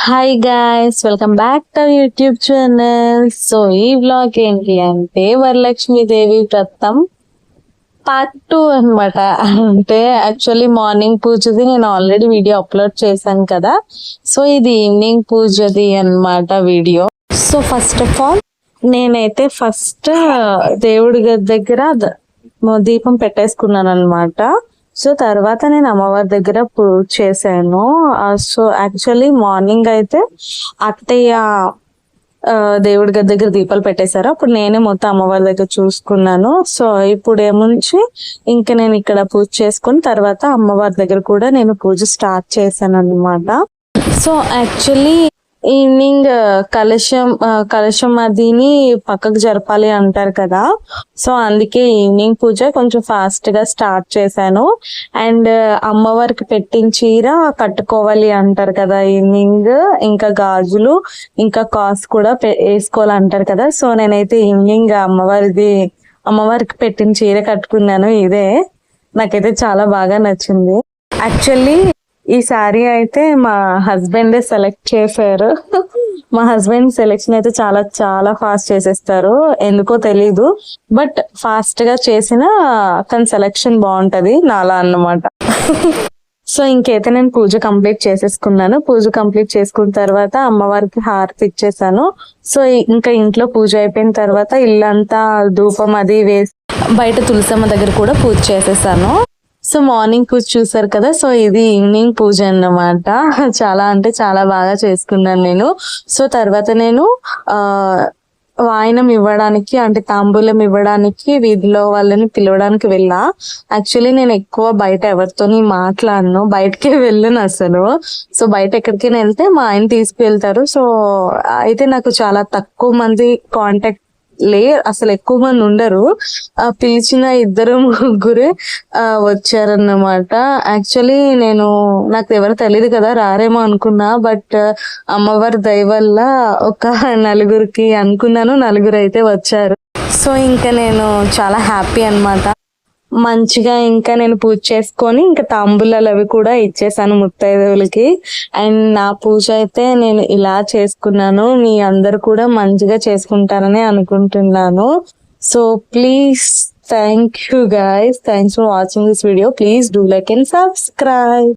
Hi guys, welcome back to YouTube channel. So ఈ vlog ఏంటి అంటే వరలక్ష్మీదేవి వ్రతం పార్ట్ 2 అనమాట. అంటే యాక్చువల్లీ మార్నింగ్ పూజది నేను ఆల్రెడీ వీడియో అప్లోడ్ చేశాను కదా. సో ఇది ఈవినింగ్ పూజది అన్నమాట video. So first of all నేనైతే ఫస్ట్ దేవుడి గది దగ్గర దీపం పెట్టేసుకున్నాను అనమాట. సో తర్వాత నేను అమ్మవారి దగ్గర పూజ చేశాను. సో యాక్చువల్లీ మార్నింగ్ అయితే అత్తయ్య దేవుడి గది దగ్గర దీపాలు పెట్టేశారు. అప్పుడు నేనే మొత్తం అమ్మవారి దగ్గర చూసుకున్నాను. సో ఇప్పుడు ఏముంచి ఇంకా నేను ఇక్కడ పూజ చేసుకుని తర్వాత అమ్మవారి దగ్గర కూడా నేను పూజ స్టార్ట్ చేశాను అనమాట. సో యాక్చువల్లీ ఈవినింగ్ కలశం అదిని పక్కకు జరపాలి అంటారు కదా. సో అందుకే ఈవినింగ్ పూజ కొంచెం ఫాస్ట్ గా స్టార్ట్ చేశాను. అండ్ అమ్మవారికి పెట్టిన చీర కట్టుకోవాలి అంటారు కదా ఈవినింగ్. ఇంకా గాజులు ఇంకా కాస్ కూడా వేసుకోవాలి అంటారు కదా. సో నేనైతే ఈవినింగ్ అమ్మవారికి పెట్టిన చీర కట్టుకున్నాను. ఇదే నాకైతే చాలా బాగా నచ్చింది. యాక్చువల్లీ ఈ శారీ అయితే మా హస్బెండే సెలెక్ట్ చేశారు. మా హస్బెండ్ సెలెక్షన్ అయితే చాలా చాలా ఫాస్ట్ చేసేస్తారు, ఎందుకో తెలీదు. బట్ ఫాస్ట్ గా చేసిన తన సెలెక్షన్ బాగుంటది నాలా అన్నమాట. సో ఇంకైతే నేను పూజ కంప్లీట్ చేసేసుకున్నాను. పూజ కంప్లీట్ చేసుకున్న తర్వాత అమ్మవారికి హారతి ఇచ్చేసాను. సో ఇంకా ఇంట్లో పూజ అయిపోయిన తర్వాత ఇల్లంతా ధూపం అది వేసి బయట తులసమ్మ దగ్గర కూడా పూజ చేసేసాను. సో మార్నింగ్ పూజ చూసారు కదా. సో ఇది ఈవినింగ్ పూజ అన్నమాట. చాలా అంటే చాలా బాగా చేసుకున్నాను నేను. సో తర్వాత నేను వాయనం ఇవ్వడానికి అంటే తాంబూలం ఇవ్వడానికి వీధిలో వాళ్ళని పిలవడానికి వెళ్ళా. యాక్చువల్లీ నేను ఎక్కువ బయట ఎవరితోని మాట్లాడను, బయటకే వెళ్ళను అసలు. సో బయట ఎక్కడికైనా వెళ్తే మా ఆయన తీసుకువెళ్తారు. సో అయితే నాకు చాలా తక్కువ మంది కాంటాక్ట్ అసలు ఎక్కువ మంది ఉండరు. పిలిచిన 2-3 వచ్చారన్నమాట. యాక్చువల్లీ నాకు ఎవరు తెలియదు కదా, రారేమో అనుకున్నా. బట్ అమ్మవారి దయ వల్ల ఒక 4 అనుకున్నాను, 4 అయితే వచ్చారు. సో ఇంకా నేను చాలా హ్యాపీ అన్నమాట. మంచిగా ఇంకా నేను పూజ చేసుకొని ఇంకా తాంబూలాలు అవి కూడా ఇచ్చేసాను ముత్తైదువులకి. అండ్ నా పూజ అయితే నేను ఇలా చేసుకున్నాను. మీ అందరు కూడా మంచిగా చేసుకుంటారని అనుకుంటున్నాను. So please thank you guys, thanks for watching this video. Please do like and subscribe.